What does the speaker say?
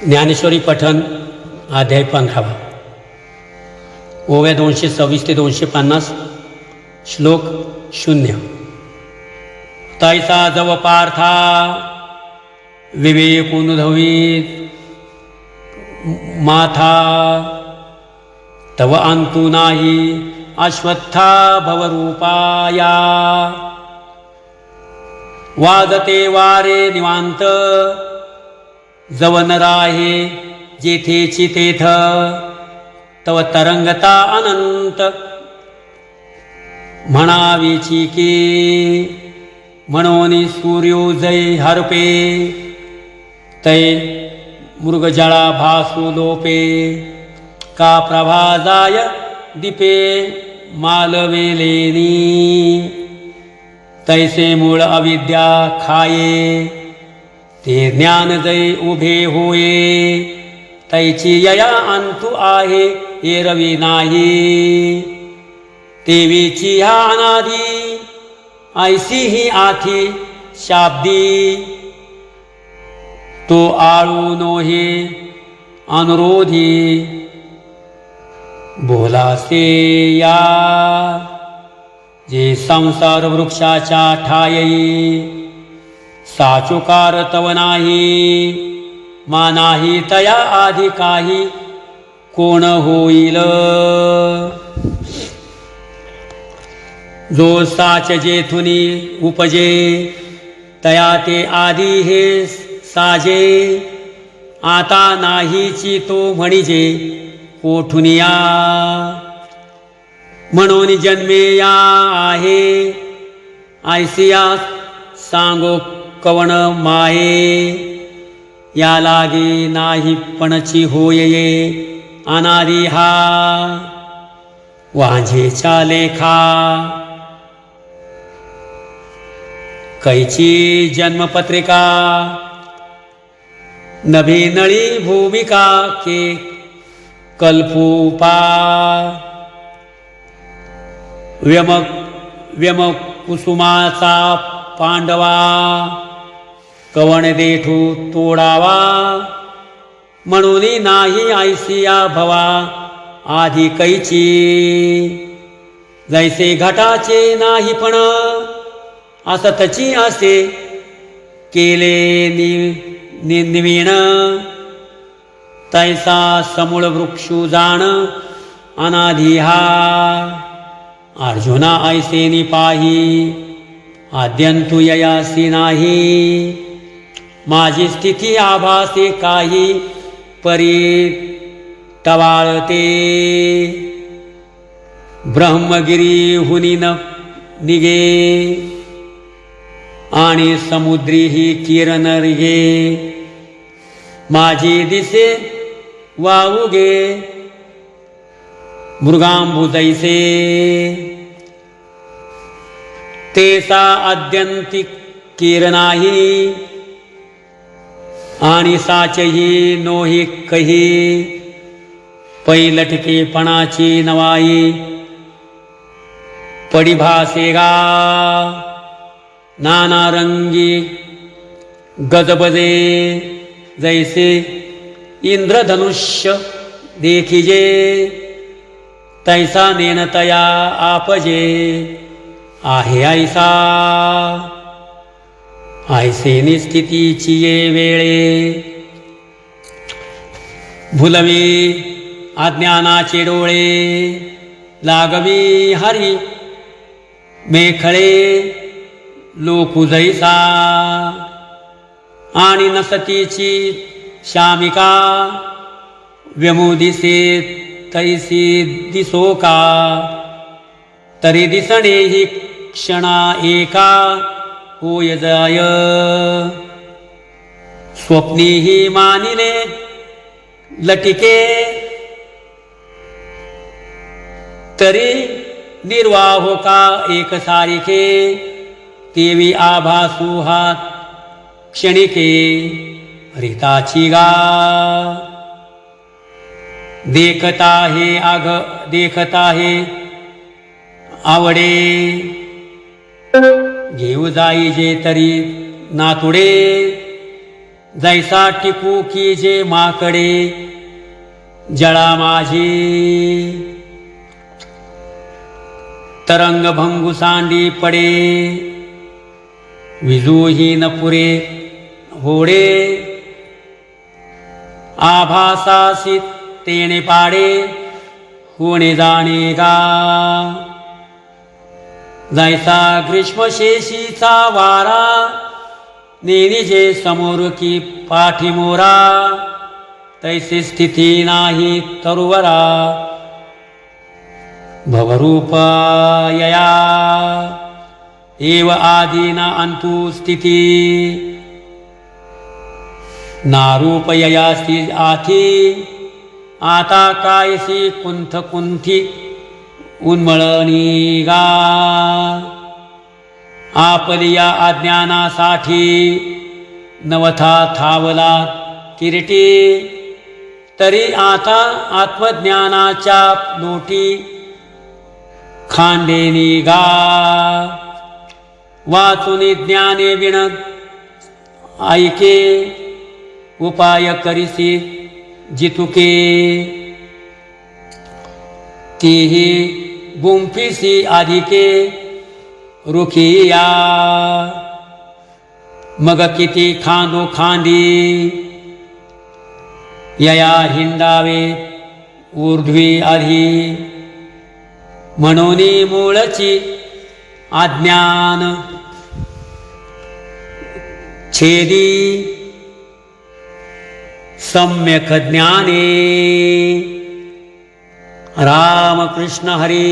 ज्ञानेश्वरी पठन अध्याय 15 ओव्या 226 ते 250 श्लोक 0। तैसा जव पार्था विवेकुनुधवीत माथा तव अंतु नाही अश्वत्था भवरूपाया वादते वारे निवांत जवन राहे जेथेची तेथ तव तरंगता अनंत म्हणावीची की म्हणून सूर्योदय हरपे तै मृगजळा भासू लोपे का प्रभाजाय दीपे मालवेलेनी तैसे मूळ अविद्या खाये ते ज्ञान जय उभे होये तैची यया अंतु आहे एरवी नाही तेवीची ह्या अनादी ऐसी ही आथी शाब्दी तो आळू नोहे अनुरोधी बोलासे या जे संसार वृक्षाच्या ठायी साचुकार तव नाही मा नाही तया आधी काही कोण होईल जो साच जेथुनी उपजे तया ते आधी हे साजे आता नाहीची तो म्हणजे कोठुनिया म्हणून जन्मे या आहे ऐसिया सांगो कवण माये या लागे नाही पणची होये अनादी हा वांझेच्या लेखा कैची जन्मपत्रिका नभी नळी भूमिका के कल्पूपा व्यम कुसुमाचा पांडवा कवण देठू तोडावा म्हणून नाही ऐसिया भवा आधी कैची जैसे घटाचे नाही पण असतची असे केले निवीण तैसा समूळ वृक्षू जाण अनाधी हा अर्जुना ऐसे निपाही आद्यंतु ययासी नाही माझी स्थिती आभासे काही परी टवाळते ब्रह्मगिरी हुनी न निगे आणि समुद्री ही किरण रिगे माझी दिसे वाहुगे मृगांबुजैसे तेसा आद्यंतिक किरणाही आणि साचही नोही कही पैलटकेपणाची नवाई पडिभासेगा नाना रंगी गजबजे जैसे इंद्रधनुष्य देखिजे तैसा नेनतया आपजे आहे ऐसा ऐसे निस्थितीची ये वेळे भुलवी अज्ञानाचे डोळे लागवी हरी मेखळे लोकु जैसा आणि नसतीची शामिका व्यमुदिसे तैसी दिसो का तरी दिसणे ही क्षणा एका होय जाय स्वप्नीही मानिले लटिके तरी निर्वाहो का एक सारिके तेवी आभासू हात क्षणिके रिताची गा देखता हे आवडे घेऊ जाई जे तरी नातुडे जैसा टिपू की जे माकडे जळा माझी तरंग भंगू सांडी पडे विजूही न पुरे होडे आभासासी तेणे पाडे होणे जाणे गा जैसा ग्रीष्मशेषीचा वारा नेणी जे समोर की पाठीमोरा तैसी स्थिती नाही तरुवरा भवरूप यया एव आदि न अंतु स्थिती नारूप ययासी आथी आता कायसी कुंथ कुंठी उन्मळणी गा आपलिया अज्ञानासाठी नवथा थावला किरीटी तरी आता आत्मज्ञानाच्या लोटी खांडेनी गा वाचुनी ज्ञाने विण ऐके उपाय करिसी जितुके तीही गुंफिसी अधिके रुखिया मग किती खांदो खांदी यया हिंडावे ऊर्ध्वी आधी म्हणूनी मूळची अज्ञान छेदी सम्यक ज्ञाने रामकृष्ण हरी।